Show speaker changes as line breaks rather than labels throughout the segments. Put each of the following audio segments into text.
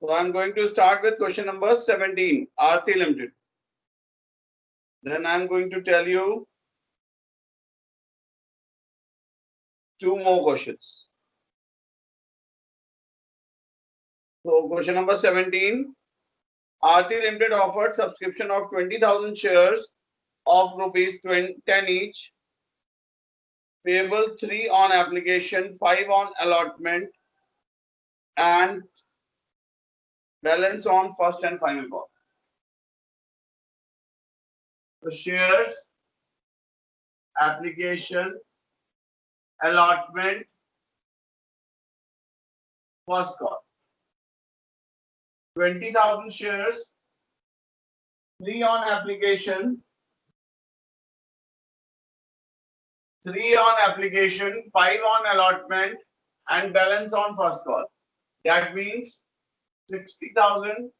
So I'm going to start with question number 17, Aarti Limited. Then I'm going to tell you two more questions. So question number 17, Aarti Limited offered subscription of 20,000 shares of rupees 10 each, payable 3 on application, 5 on allotment, and balance on first and final call. The shares, application, allotment, first call. 20,000 shares, 3 on application, 5 on allotment, and balance on first call. That means 60,000,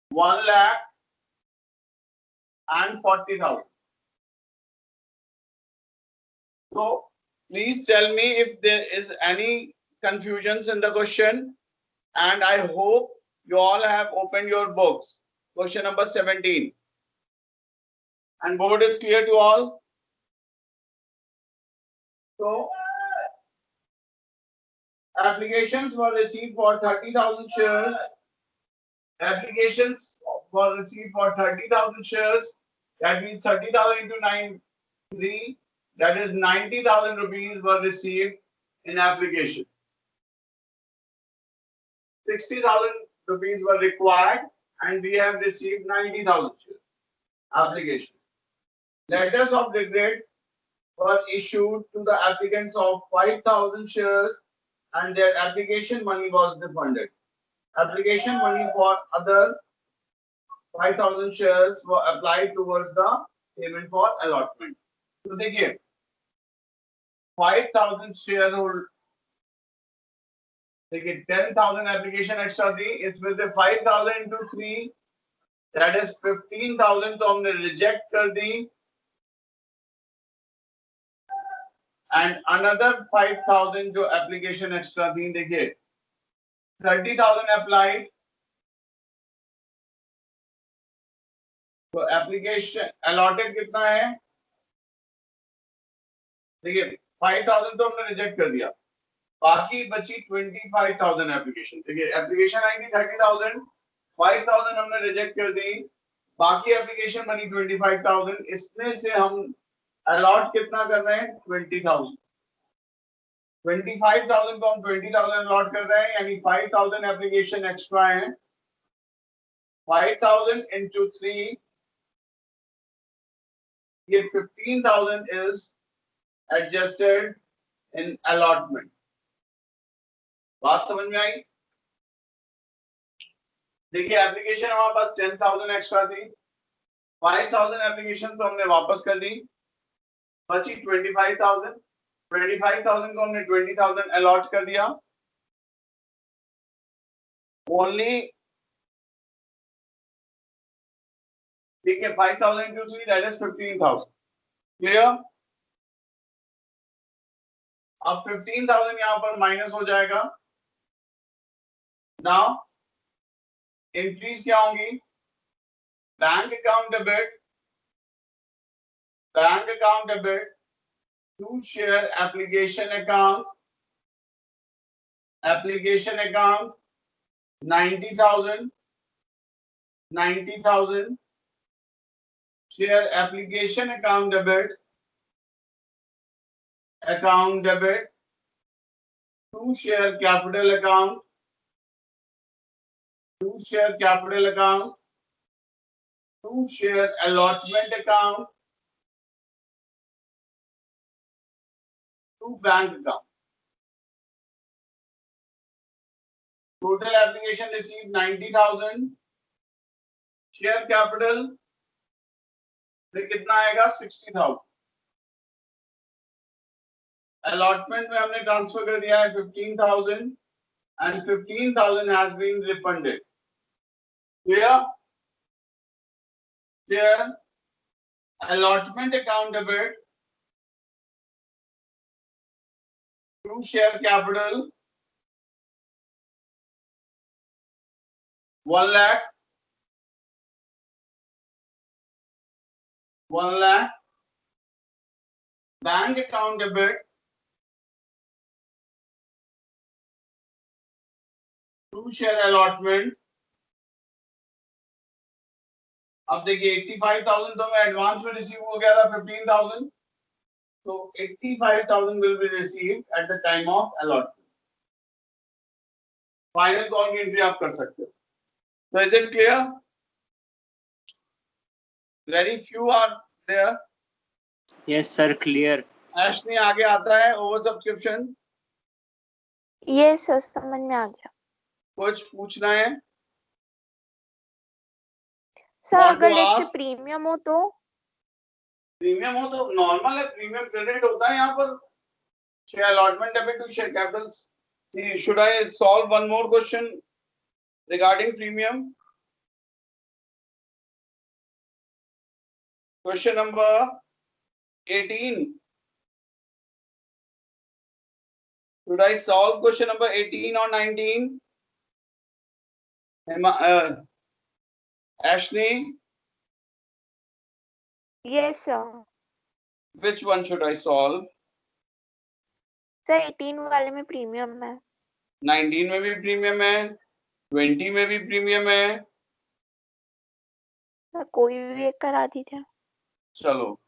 1 lakh, and 40,000. So please tell me if there is any confusions in the question, and I hope you all have opened your books. Question number 17. And board is clear to all? So applications were received for 30,000 shares. Applications were received for 30,000 shares. That means 30,000 into 93. That is 90,000 rupees were received in application. 60,000 rupees were required, and we have received 90,000 shares. Application. Letters of regret were issued to the applicants of 5,000 shares, and their application money was refunded. Application money for other 5,000 shares were applied towards the payment for allotment. So देखिए 5,000 shareholder, देखिए 10,000 application extra थी, इसमें से 5,000 into 3 that is 15,000 तो हमने reject कर दी, and another 5,000 जो application extra थी, देखिए 30,000 अप्लाइड, तो एप्लीकेशन अलॉटेड कितना है, देखिए 5,000 तो हमने रिजेक्ट कर दिया, बाकी बची 25,000 एप्लीकेशन. देखिए एप्लीकेशन आई थी 30,000, 5,000 हमने रिजेक्ट कर दी, बाकी एप्लीकेशन बनी 25,000. इसमें से हम अलॉट कितना कर रहे हैं, 20,000. 25,000 को हम 20,000 अलॉट कर रहे हैं, यानी 5,000 एप्लीकेशन एक्स्ट्रा है. 5,000 into 3, ये 15,000 is adjusted in allotment. बात समझ में आई? देखिए एप्लीकेशन हमारे पास 10,000 एक्स्ट्रा थी, 5,000 एप्लीकेशन तो हमने वापस कर दी, बची 25,000. 25,000 को हमने 20,000 अलॉट कर दिया. ओनली ठीक है, 5,000 into 3 that is 15,000. क्लियर? अब 15,000 यहां पर माइनस हो जाएगा. नाउ एंट्रीज क्या होंगी, bank account debit, to share application account 90,000 share application account debit to share capital account to share allotment account to bank account. Total application received 90,000, share capital फिर कितना आएगा, 60,000. अलॉटमेंट में हमने transfer कर दिया है 15,000 and 15,000 has been refunded. Clear? Allotment account debit to share capital 1 lakh, 1 lakh, bank account debit, two share allotment. अब देखिए 85,000 तो मैं एडवांस में रिसीव हो गया था 15,000, तो 85,000 will be received at the time of allotment. Final call की एंट्री आप कर सकते हो. So is it clear? Very few are there.
Yes sir, clear.
Ashni आगे आता है ओवर सब्सक्रिप्शन.
ये सर समझ में आ गया
कुछ पूछना है?
सर.
Want
अगर
to
let's say
ask?
Premium हो तो
प्रीमियम हो तो नॉर्मल है, प्रीमियम क्रेडिट होता है यहाँ पर. Share allotment debit to share capitals. Should I solve one more question regarding premium? Question number 18. Should I solve question number 18 or 19? Ashni,
yes sir.
which one should I solve?
Sir 18 वाले में premium है.
19 में भी premium है, 20 में भी premium है.
Sir कोई भी एक करा दीजिए.
चलो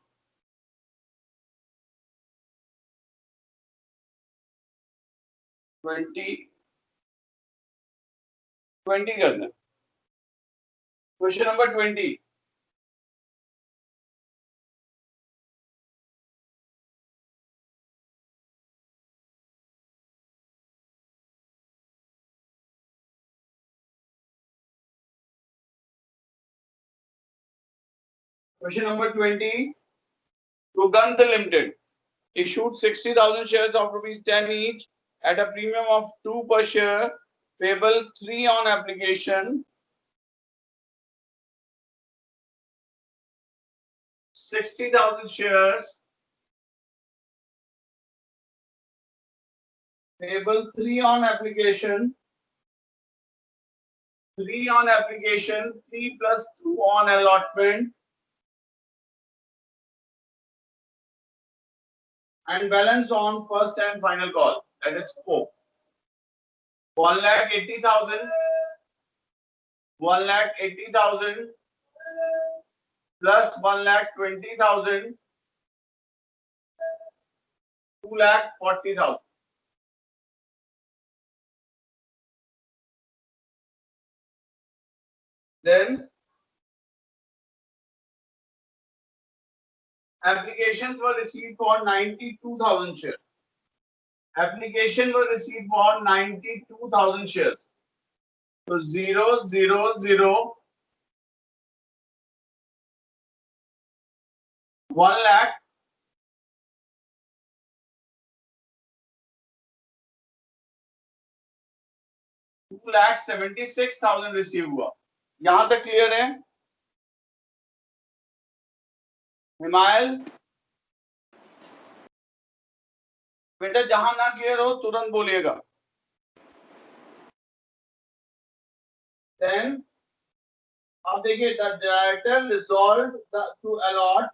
ट्वेंटी करना. Question number 20. Question number 20. Sugandh Limited issued 60,000 shares of rupees 10 each at a premium of 2 per share, payable 3 on application. 60,000 shares, payable 3 on application. 3 on application, 3 plus 2 on allotment. And balance on first and final call. That is 4. 1,80,000. 1,80,000 plus 1,20,000. 2,40,000. Then applications were received for 92,000 shares. Application were received for 92,000 shares. So 0, 0, 0, 1 lakh, 2,76,000 receive हुआ. यहां तक clear है? हिमायल बेटा जहां ना clear हो तुरंत बोलिएगा. Then अब देखिए the director resolved to allot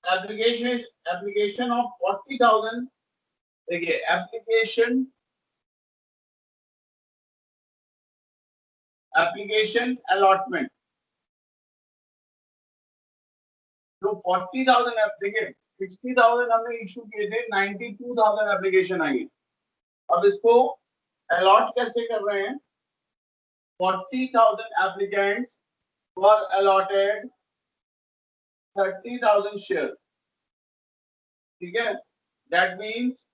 application of 40,000. देखिए application allotment तो 40,000 देखिए 60,000 हमने इशू किए थे, 92,000 एप्लीकेशन आई. अब इसको अलॉट कैसे कर रहे हैं? 40,000 applicants were allotted 30,000 shares. ठीक है? That means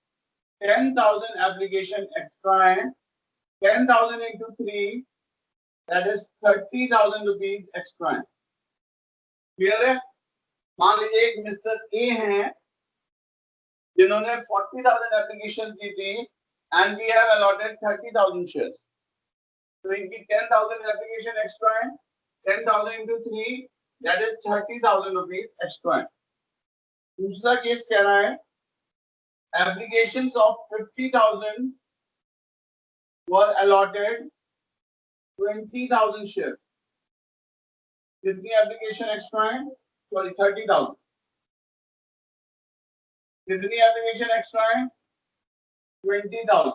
10,000 application extra है. 10,000 into 3, that is 30,000 rupees extra है. Clear है? मान लीजिए एक मिस्टर ए हैं जिन्होंने 40,000 एप्लीकेशन दी थी and we have allotted 30,000 shares. तो इनकी 10,000 एप्लीकेशन एक्स्ट्रा है. 10,000 into 3, that is 30,000 rupees extra है. दूसरा केस कह रहा है applications of 50,000 were allotted 20,000 share. कितनी एप्लीकेशन एक्स्ट्रा है? सॉरी 30,000। कितनी एप्लीकेशन एक्स्ट्रा है? 20,000।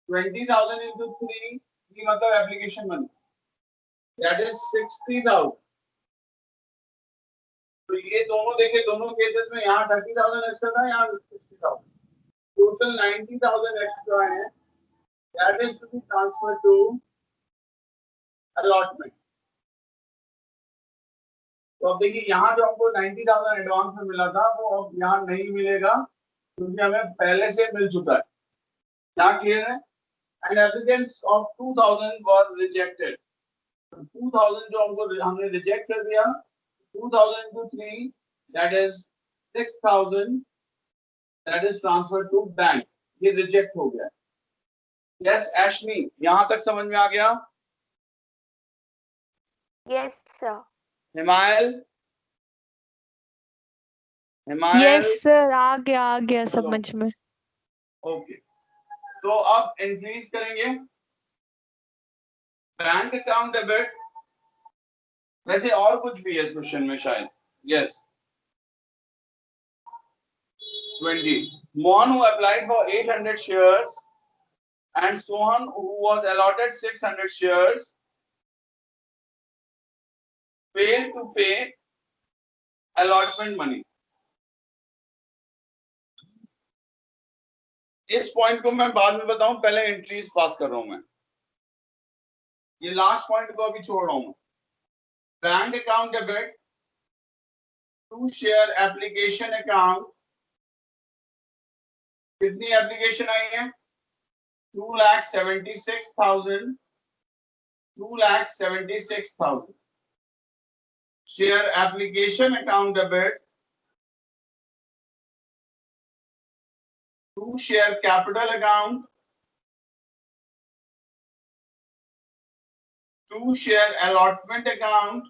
20,000 into 3 की मतलब एप्लीकेशन बनी, दैट इज 60,000। तो ये दोनों देखे, दोनों केसेस में यहाँ 30,000 एक्स्ट्रा था, यहाँ 60,000, टोटल 90,000 एक्स्ट्रा है, that is to be transfer to allotment. तो अब देखिए यहाँ जो हमको 90,000 एडवांस में मिला था वो अब यहाँ नहीं मिलेगा, क्योंकि हमें पहले से मिल चुका है। यहाँ क्लियर है? And applicants of 2,000 were rejected. 2,000 जो हमने रिजेक्ट कर दिया, 2,000 into 3 that is 6,000 that is transferred to bank। ये रिजेक्ट हो गया। यस एशनी, यहां तक समझ में आ गया?
Yes sir.
हिमायल,
यस सर, आ गया समझ में।
ओके, तो अब एंट्रीज करेंगे। बैंक अकाउंट डेबिट, वैसे और कुछ भी है इस क्वेश्चन में शायद। Yes 20 Mohan who applied for 800 shares and Sohan who was allotted 600 shares failed to pay allotment money। इस पॉइंट को मैं बाद में बताऊं, पहले एंट्रीज पास कर रहा हूं मैं। ये लास्ट पॉइंट को अभी छोड़ रहा हूं। Bank account debit to share application account. कितनी एप्लीकेशन आई है? 2,76,000। 2,76,000 share application account debit to share capital account to share allotment account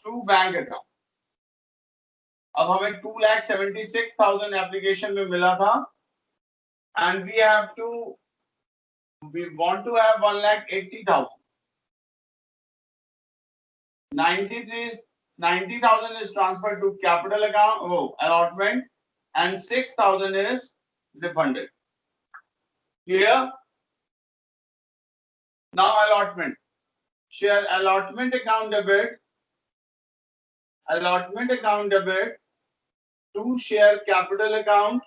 to bank account. अब हमें 2,76,000 एप्लीकेशन में मिला था and we want to have 1,80,000। 90,000 is transferred to capital account allotment and 6,000 is refunded। Clear? Now allotment, share allotment account debit to share capital account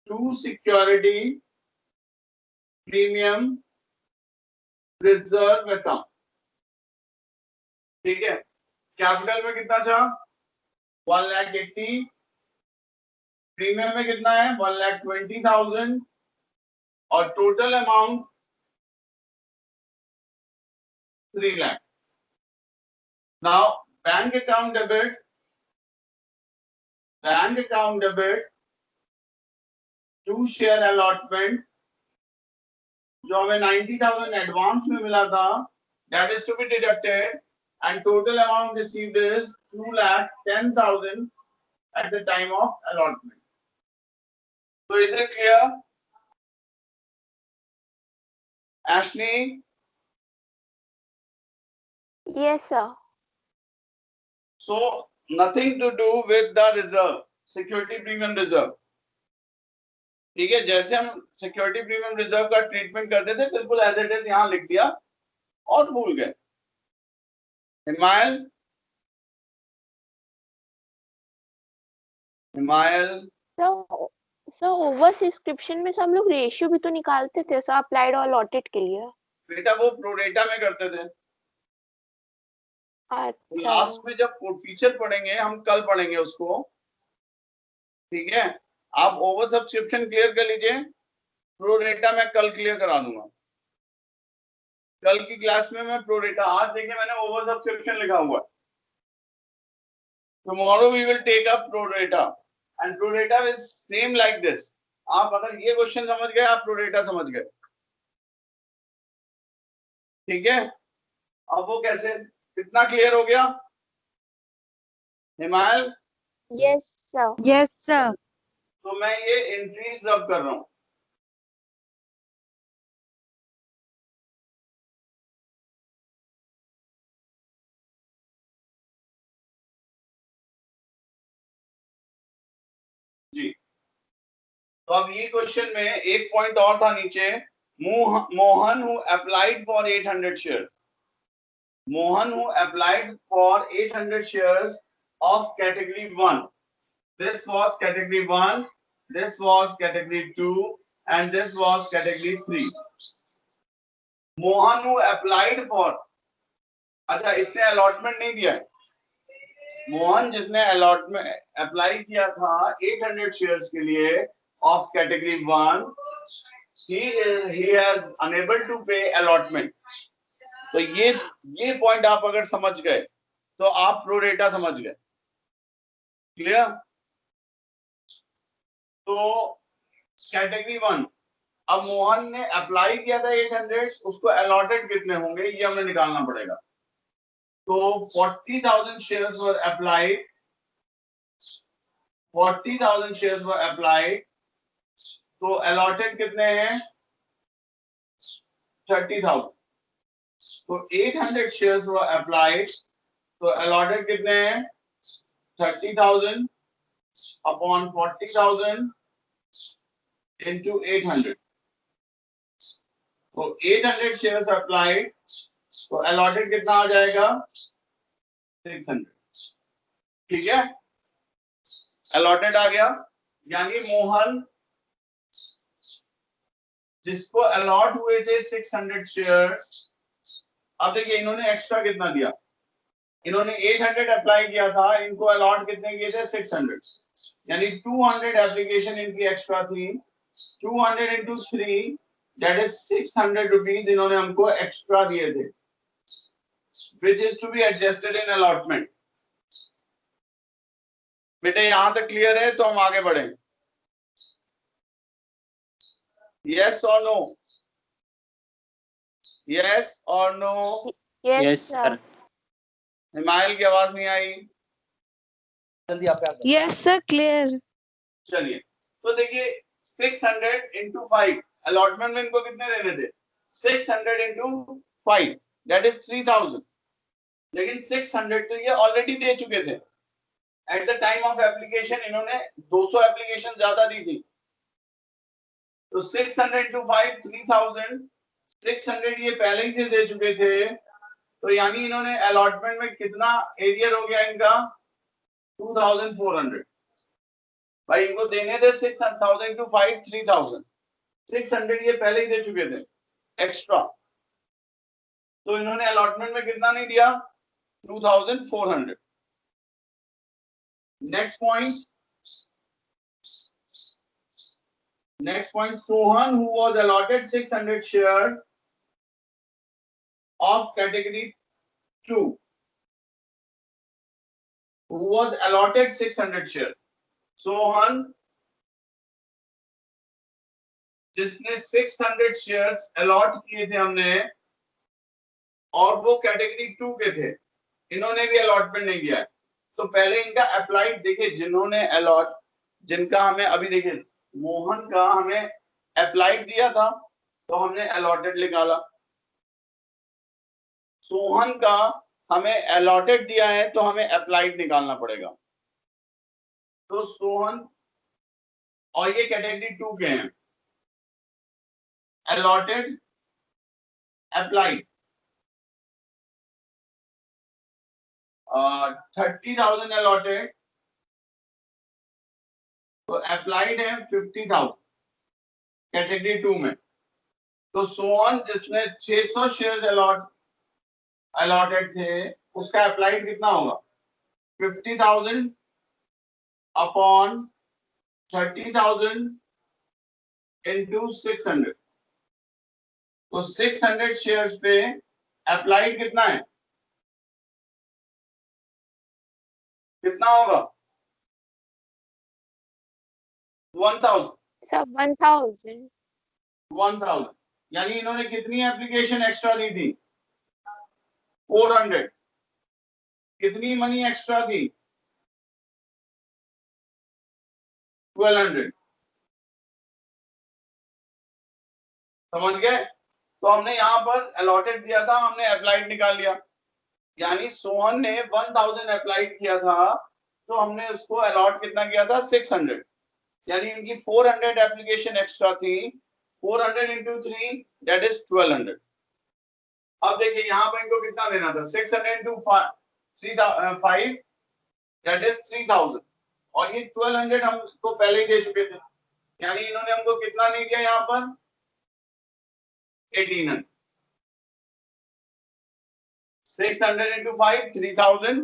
to security premium reserve account. ठीक है, capital में कितना था? 1,80,000। Premium में कितना है? 1,20,000 और total amount 3 lakh. Now bank account debit to share allotment, जो हमें 90,000 एडवांस में मिला था, that is to be deducted and total amount received is 2,10,000 at the time of allotment। So is it clear? Ashni?
Yes sir।
So nothing to do with the reserve, security premium reserve। ठीक है, जैसे हम security premium reserve का treatment करते थे बिल्कुल as it is यहाँ लिख दिया और भूल गए। हिमायल
सर ओवर सब्सक्रिप्शन में हम लोग रेशियो भी तो निकालते थे सर, अप्लाइड और अलॉटेड के लिए।
बेटा वो प्रोरेटा में करते थे।
अच्छा,
लास्ट में जब फीचर पढ़ेंगे, हम कल पढ़ेंगे उसको। ठीक है, आप ओवर सब्सक्रिप्शन क्लियर कर लीजिए, प्रोरेटा मैं कल क्लियर करा दूंगा। कल की क्लास में मैं प्रोरेटा, आज देखिए मैंने ओवर सब्सक्रिप्शन लिखा हुआ है। Tomorrow we will take up pro rata and pro rata is same like this. आप अगर ये क्वेश्चन समझ गए, आप प्रोरेटा समझ गए। ठीक है, अब वो कैसे, कितना क्लियर हो गया? हिमाल,
Yes, sir.
Yes, sir.
तो मैं ये एंट्रीज रब कर रहा हूं। जी, तो अब ये क्वेश्चन में एक पॉइंट और था नीचे, Mohan who applied for 800 shares. Mohan who applied for 800 shares of category 1. This was category 1, this was category 2, and this was category 3. Mohan who applied for, अच्छा इसने अलॉटमेंट नहीं दिया है। मोहन जिसने अलॉटमेंट अप्लाई किया था 800 शेयर्स के लिए of category 1, he has unable to pay allotment. तो ये पॉइंट आप अगर समझ गए तो आप प्रो रेटा समझ गए। क्लियर? तो कैटेगरी 1, अब मोहन ने अप्लाई किया था 800, उसको अलॉटेड कितने होंगे ये हमें निकालना पड़ेगा। तो 40,000 shares were applied. 40,000 shares were applied. तो allotted कितने हैं? 30,000. तो 800 shares were applied. तो allotted कितने हैं? 30,000 upon 40,000 into 800. तो 800 shares applied. तो allotted कितना आ जाएगा? 600. ठीक है? allotted आ गया, यानी मोहन जिसको अलॉट हुए थे 600 शेयर्स, अब देखिए इन्होंने एक्स्ट्रा कितना दिया, इन्होंने 800 अप्लाई किया था, इनको अलॉट कितने किए थे? 600, यानी 200 एप्लीकेशन इनकी एक्स्ट्रा थी। 200 into 3 that is 600 rupees इन्होंने हमको एक्स्ट्रा दिए थे, which is to be adjusted in allotment. बेटे यहां तक क्लियर है? तो हम आगे बढ़ें। Yes or no? Yes or no?
Yes,
Yes,
sir.
sir.
हिमायल की आवाज नहीं आई।
जल्दी आप याद
Yes, sir. Clear.
चलिए, तो देखिए 600 into 5 अलॉटमेंट में इनको कितने देने थे? 600 into 5 that is 3,000, लेकिन 600 तो ये ऑलरेडी दे चुके थे। At the time of application इन्होंने 200 एप्लीकेशन ज्यादा दी थी। तो 600 into 5 3,000, 600 ये पहले ही से दे चुके थे, तो यानी इन्होंने अलॉटमेंट में कितना एरियर हो गया इनका? 2,400। भाई इनको देने थे 6,000 into 5 3,000, 600 ये पहले ही दे चुके थे एक्स्ट्रा, तो इन्होंने अलॉटमेंट में कितना नहीं दिया? 2,400। Next point, Sohan who was allotted 600 shares of category 2, who was allotted 600 shares. Sohan जिसने 600 शेयर्स अलॉट किए थे हमने, और वो कैटेगरी 2 के थे, इन्होंने भी अलॉटमेंट नहीं किया है। तो पहले इनका अप्लाइड देखिए, जिन्होंने अलॉट, जिनका हमें अभी देखिए मोहन का हमें अप्लाइड दिया था तो हमने अलॉटेड निकाला, सोहन का हमें अलॉटेड दिया है तो हमें अप्लाइड निकालना पड़ेगा। तो सोहन, और ये कैटेगरी 2 के हैं, allotted, applied, 30,000 allotted, तो applied है 50,000 कैटेगरी 2 में। तो सोहन जिसने 600 शेयर अलॉटेड थे, उसका अप्लाइड कितना होगा? 50,000 अपॉन 30,000 into 600। तो 600 शेयर्स पे अप्लाइड कितना है? कितना होगा? 1,000।
Sir, 1,000.
1,000, यानी इन्होंने कितनी एप्लीकेशन एक्स्ट्रा दी थी? 400। कितनी मनी एक्स्ट्रा थी? 1200। समझ गए? तो हमने यहाँ पर अलॉटेड दिया था, हमने अप्लाइड निकाल लिया, यानी सोहन ने 1000 अप्लाइड किया था, तो हमने उसको अलॉट कितना किया था 600, यानी इनकी 400 एप्लीकेशन एक्स्ट्रा थी, 400 into 3 that is 1200। अब देखिए यहाँ पर इनको कितना देना था, 600 into 5 that is 3000, और ये 1200 हमको पहले ही दे चुके थे, यानी इन्होंने हमको कितना नहीं दिया यहाँ पर 1800। 600 into 5 3000,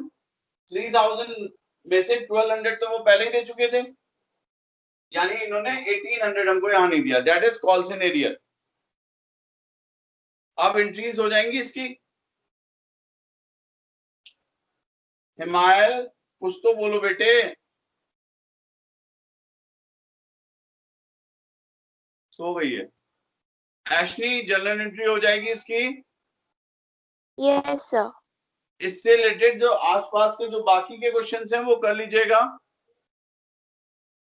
3000 में से 1200 तो वो पहले ही दे चुके थे, यानी इन्होंने 1800 हमको यहाँ नहीं दिया, that is calls in arrear. अब एंट्रीज हो जाएंगी इसकी। हिमायल कुछ तो बोलो बेटे, सो गई है। एशनी जनरल एंट्री हो जाएगी इसकी।
Yes sir.
इससे रिलेटेड जो आसपास के जो बाकी के क्वेश्चंस हैं वो कर लीजिएगा,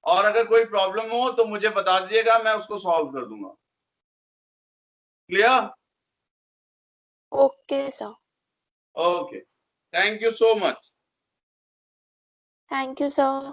और अगर कोई प्रॉब्लम हो तो मुझे बता दीजिएगा, मैं उसको सॉल्व कर दूंगा। Clear?
Okay sir.
Okay, thank you so much.
Thank you sir.